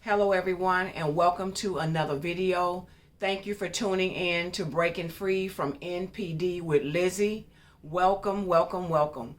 Hello everyone, and welcome to another video. Thank you for tuning in to Breaking Free from NPD with Lizzie. Welcome, welcome, welcome.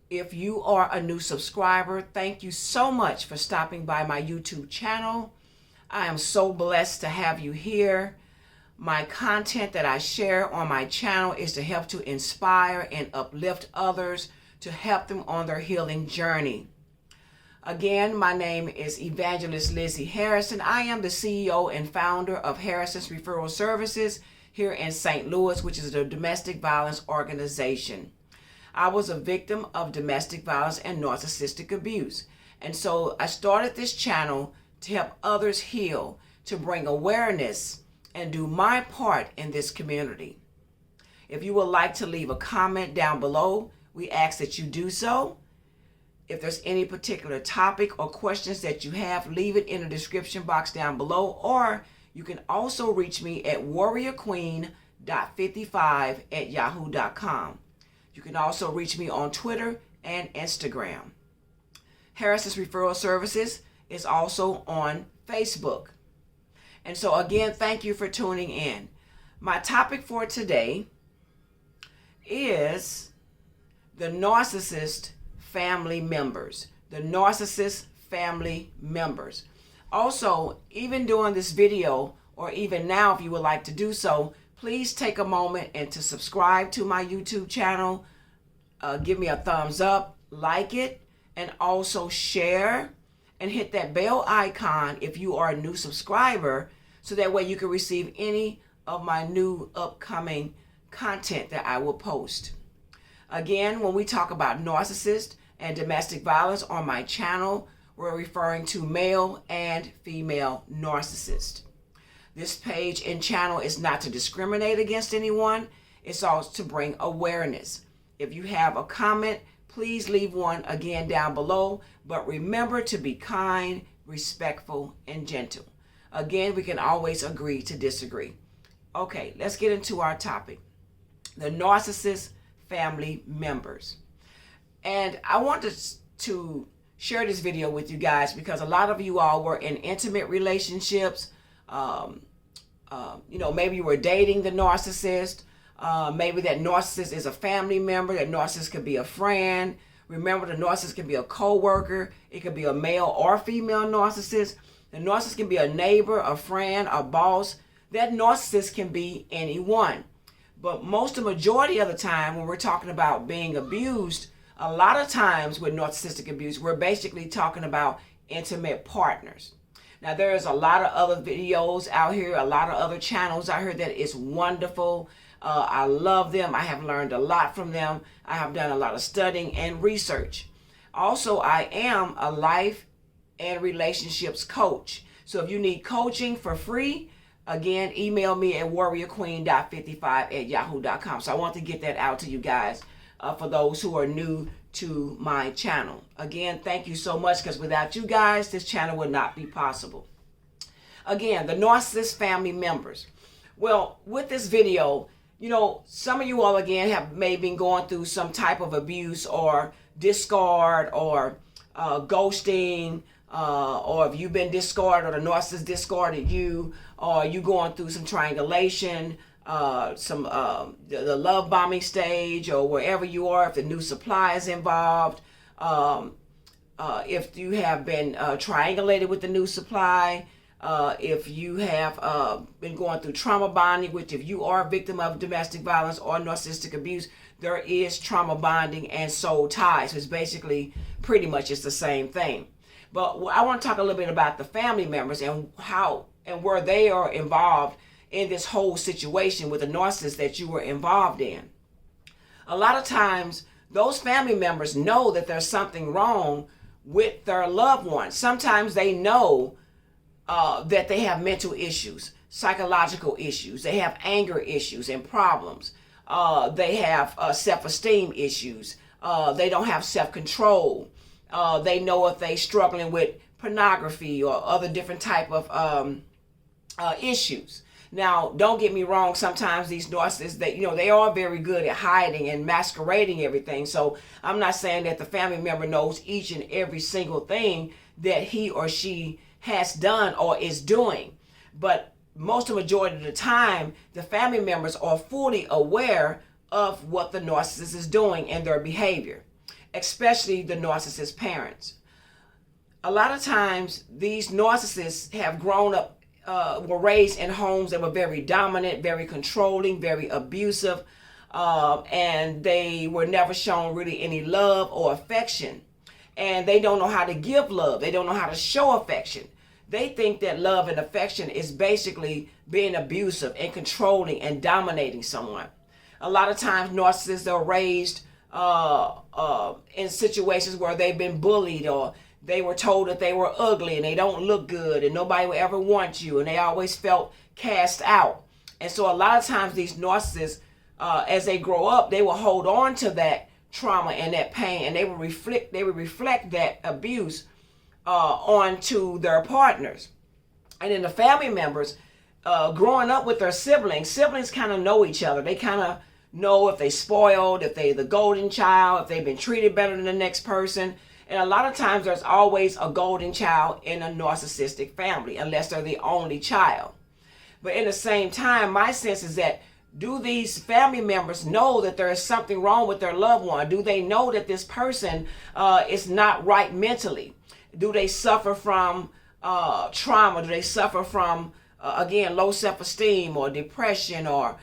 If you are a new subscriber, thank you so much for stopping by my YouTube channel. I am so blessed to have you here. My content that I share on my channel is to help to inspire and uplift others to help them on their healing journey. Again, my name is Evangelist Lizzie Harrison. I am the CEO and founder of Harrison's Referral Services here in St. Louis, which is a domestic violence organization. I was a victim of domestic violence and narcissistic abuse. And so I started this channel to help others heal, to bring awareness and do my part in this community. If you would like to leave a comment down below, we ask that you do so. If there's any particular topic or questions that you have, leave it in the description box down below, or you can also reach me at warriorqueen.55@yahoo.com. You can also reach me on Twitter and Instagram. Harrison's Referral Services is also on Facebook. And so again, thank you for tuning in. My topic for today is the narcissist family members. The narcissist family members. Also, even during this video, or even now if you would like to do so, please take a moment and to subscribe to my YouTube channel. Give me a thumbs up, like it, and also share and hit that bell icon if you are a new subscriber, so that way you can receive any of my new upcoming content that I will post. Again, when we talk about narcissist and domestic violence on my channel, we're referring to male and female narcissists. This page and channel is not to discriminate against anyone. It's also to bring awareness. If you have a comment, please leave one again down below. But remember to be kind, respectful, and gentle. Again, we can always agree to disagree. Okay, let's get into our topic. The narcissist family members. And I wanted to share this video with you guys because a lot of you all were in intimate relationships. Maybe you were dating the narcissist. Maybe that narcissist is a family member. That narcissist could be a friend. Remember, the narcissist can be a co-worker. It could be a male or female narcissist. The narcissist can be a neighbor, a friend, a boss. That narcissist can be anyone. But the majority of the time when we're talking about being abused, a lot of times with narcissistic abuse, we're basically talking about intimate partners. Now, there's a lot of other videos out here, a lot of other channels out here that is wonderful. I love them. I have learned a lot from them. I have done a lot of studying and research. Also, I am a life and relationships coach. So if you need coaching for free, again, email me at warriorqueen.55@yahoo.com. So I want to get that out to you guys. For those who are new to my channel. Again, thank you so much, because without you guys, this channel would not be possible. Again, the narcissist family members. Well, with this video, some of you all again have maybe been going through some type of abuse or discard or ghosting, or if you've been discarded or the narcissist discarded you, or you going through some triangulation, the love bombing stage, or wherever you are, if the new supply is involved, if you have been triangulated with the new supply, if you have been going through trauma bonding, which if you are a victim of domestic violence or narcissistic abuse, there is trauma bonding and soul ties. So it's basically pretty much it's the same thing. But I want to talk a little bit about the family members and how and where they are involved in this whole situation with the narcissist that you were involved in. A lot of times, those family members know that there's something wrong with their loved one. Sometimes they know that they have mental issues, psychological issues. They have anger issues and problems. They have self-esteem issues. They don't have self-control. They know if they're struggling with pornography or other different type of issues. Now, don't get me wrong. Sometimes these narcissists, they are very good at hiding and masquerading everything. So I'm not saying that the family member knows each and every single thing that he or she has done or is doing. But most of the majority of the time, the family members are fully aware of what the narcissist is doing and their behavior, especially the narcissist parents. A lot of times, these narcissists have grown up, were raised in homes that were very dominant, very controlling, very abusive, and they were never shown really any love or affection. And they don't know how to give love. They don't know how to show affection. They think that love and affection is basically being abusive and controlling and dominating someone. A lot of times narcissists are raised in situations where they've been bullied, or they were told that they were ugly and they don't look good and nobody will ever want you, and they always felt cast out. And so a lot of times these narcissists, as they grow up, they will hold on to that trauma and that pain, and they will reflect that abuse onto their partners. And then the family members, growing up with their siblings kind of know each other. They kind of know if they spoiled, if they the golden child, if they've been treated better than the next person. And a lot of times there's always a golden child in a narcissistic family, unless they're the only child. But in the same time, my sense is that, do these family members know that there is something wrong with their loved one? Do they know that this person is not right mentally? Do they suffer from trauma? Do they suffer from, again, low self-esteem or depression or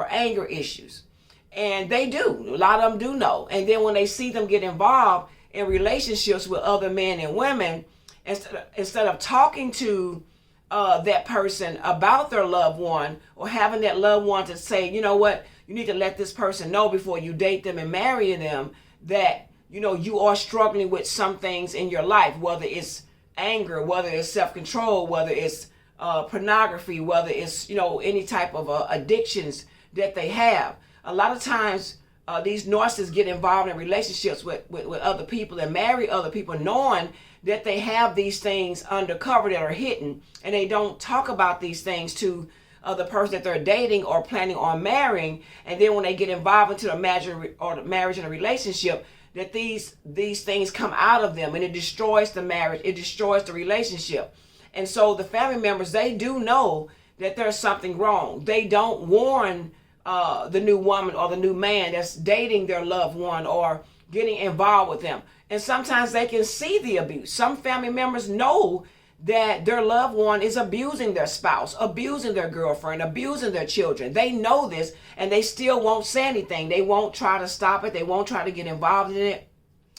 anger issues? And they do. A lot of them do know. And then when they see them get involved in relationships with other men and women, instead of talking to that person about their loved one, or having that loved one to say, you know what, you need to let this person know before you date them and marry them that, you know, you are struggling with some things in your life, whether it's anger, whether it's self-control, whether it's pornography, whether it's, you know, any type of addictions that they have. A lot of times these narcissists get involved in relationships with other people and marry other people, knowing that they have these things undercover that are hidden, and they don't talk about these things to the person that they're dating or planning on marrying. And then when they get involved into a marriage and a relationship, that these things come out of them, and it destroys the marriage, it destroys the relationship. And so the family members, they do know that there's something wrong. They don't warn the new woman or the new man that's dating their loved one or getting involved with them. And sometimes they can see the abuse. Some family members know that their loved one is abusing their spouse, abusing their girlfriend, abusing their children. They know this, and they still won't say anything. They won't try to stop it. They won't try to get involved in it.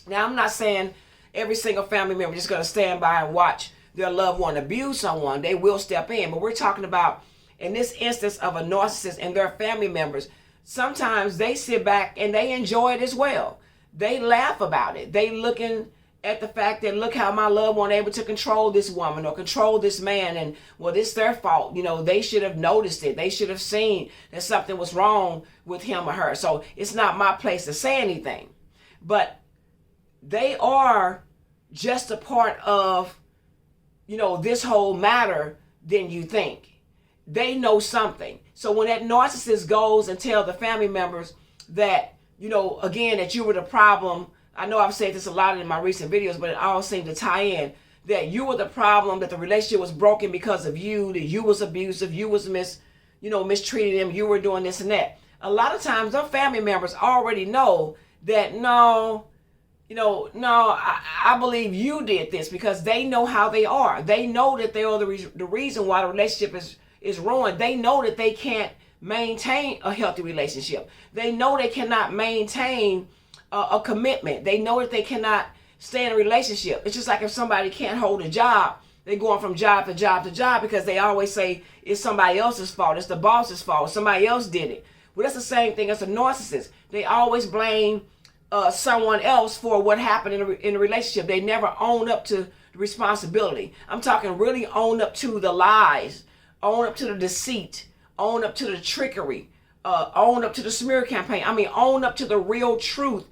Now, I'm not saying every single family member is just going to stand by and watch their loved one abuse someone. They will step in. But we're talking about, in this instance of a narcissist and their family members, sometimes they sit back and they enjoy it as well. They laugh about it. They looking at the fact that, look how my loved one able to control this woman or control this man, and well, it's their fault. You know, they should have noticed it. They should have seen that something was wrong with him or her. So it's not my place to say anything. But they are just a part of, you know, this whole matter than you think. They know something. So when that narcissist goes and tell the family members that, you know, again, that you were the problem. I know I've said this a lot in my recent videos, but it all seemed to tie in that you were the problem, that the relationship was broken because of you, that you was abusive, you was mistreating them, you were doing this and that. A lot of times, their family members already know that, I believe you did this, because they know how they are. They know that they are the reason why the relationship is ruined. They know that they can't maintain a healthy relationship. They know they cannot maintain a commitment. They know that they cannot stay in a relationship. It's just like if somebody can't hold a job, they're going from job to job to job because they always say it's somebody else's fault, it's the boss's fault, somebody else did it. Well, that's the same thing as a narcissist. They always blame someone else for what happened in a relationship. They never own up to the responsibility. I'm talking really own up to the lies, own up to the deceit, own up to the trickery, own up to the smear campaign. I mean, own up to the real truth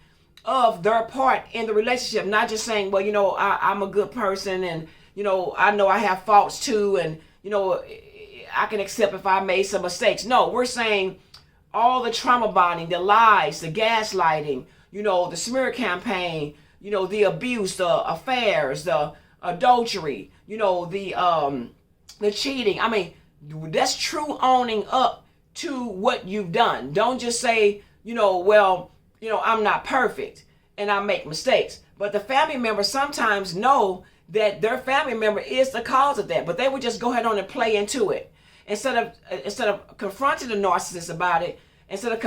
of their part in the relationship. Not just saying, well, I'm a good person, and, I know I have faults too, and, I can accept if I made some mistakes. No, we're saying all the trauma bonding, the lies, the gaslighting, the smear campaign, the abuse, the affairs, the adultery, the cheating. I mean, that's true owning up to what you've done. Don't just say, I'm not perfect and I make mistakes. But the family members sometimes know that their family member is the cause of that, but they would just go ahead on and play into it instead of confronting the narcissist about it, instead of